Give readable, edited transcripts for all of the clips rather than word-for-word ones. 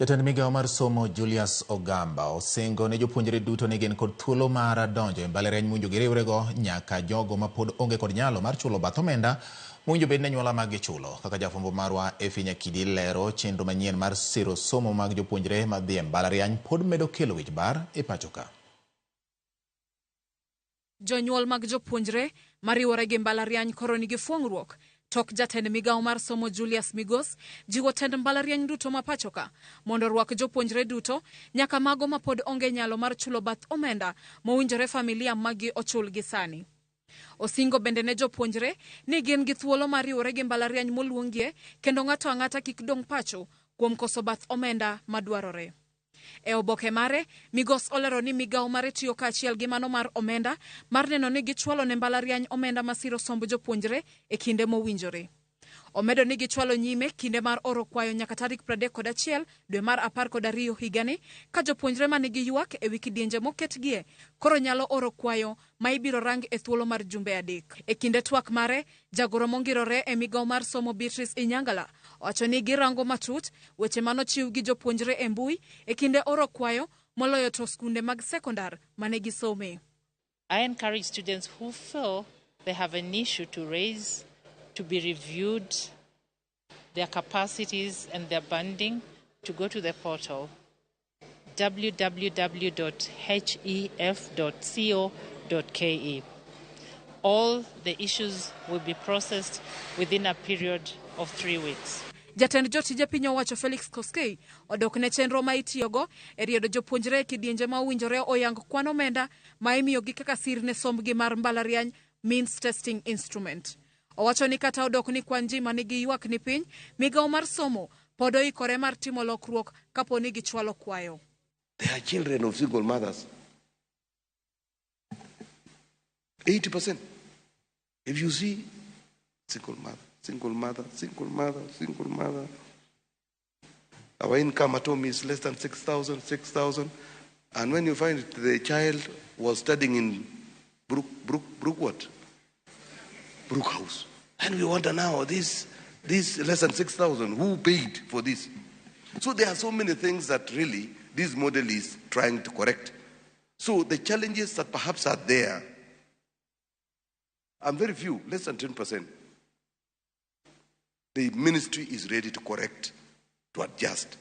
Jatend migawo mar somo Julius Ogamba osingo ne jopuonjre duto ni gin kod thuolo mar donjo e mbalariany mwinjo giriwrego nyaka jogo ma pod onge kod nyalo mar chulo bath omenda mwinjo bed ne anyuola mag gichulo. Kaka jafwambo marwa Nyakidi lero, chenro manyien mar siro somo mag jopuonjre madhi e mbalariany pod medo kelo wich bar e pacho ka. Jonyuol mag jopuonjre mariwore gi mbalariany koro nigi fuong'ruok tok jatend migawo mar somo Julius Migos jiwo tend mbalariany duto ma pacho ka mondo rwak jopuonjre duto nyaka mago ma pod onge nyalo mar chulo bath omenda mowinjore familia magi ochul gi sani. Osingo bende ne jopuonjre ni gin gi thuolo mar riwore gi mbalariany moluongie kendo ng'ato ang'ata kik dong' pacho kuom koso bath omenda madwarore. E oboke mare, Migos olero ni migawo mare tiyo kaachiel gi mano mar omenda mar neno ni gichwalo ne mbalariany omenda masiro somb jopuonjre e kinde mowinjore. Omedo ni gichwalo nyime kinde mar oro kwayo nyaka tarik 31 dwe mar 12 higani ka jopuonjre ma nigi ywak e wi kidienje moketgie koro nyalo oro kwayo ma ibiro rang e thuolo mar jumbe 3. E kinde twak mare, jagoro mongirore e migawo mar somo Beatrice Inyangala wacho ni girango matut weche manochiw gi jopuonjre e mbui e kinde oro kwayo moloyo to skunde mag sekondar mane gisome. I encourage students who feel they have an issue to raise to be reviewed, their capacities and their banding, to go to the portal www.hef.co.ke. All the issues will be processed within a period of 3 weeks. Jatend jotije piny owacho Felix Koskei odok ne chenro ma itiyogo e riedo jopuonjre e kidienje ma owinjore oyang kwan omenda ma imiyogi kaka sir ne sombgi mar mbalariany means testing instrument. Owacho ni kata odok ni kwan ji ma nigi ywak ni piny, migawo mar somo pod oikore mar timo lokruok kapo ni gichwalo kwayo. There are children of single mothers. 80%. If you see single mother. Our income at home is less than 6,000. And when you find it, the child was studying in Brook House. And we wonder now, this less than 6,000, who paid for this? So there are so many things that really this model is trying to correct. So the challenges that perhaps are there are very few, less than 10%. The ministry is ready to correct, to adjust.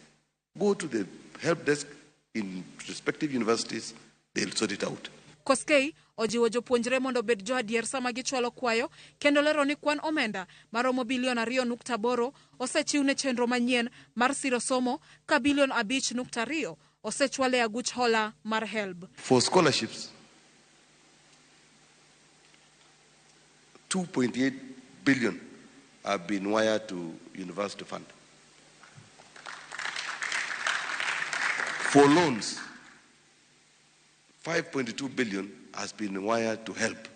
Go to the help desk in respective universities, they'll sort it out. Koskei ojiwo jopuonjre mondo bed jo adier sama gichwalo kwayo kendo lero ni kwan omenda maromo bilion 2.8 osechiw ne chenro manyien mar siro somo ka bilion 5.2 osechwal e aguch hola mar HELB. For scholarships, 2.8 billion have been wired to university fund. For loans, 5.2 billion has been wired to help.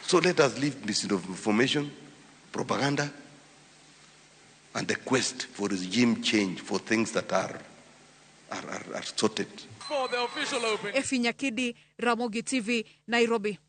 So let us leave misinformation, propaganda, and the quest for regime change for things that are sorted. Nyakidi, Ramogi TV, Nairobi.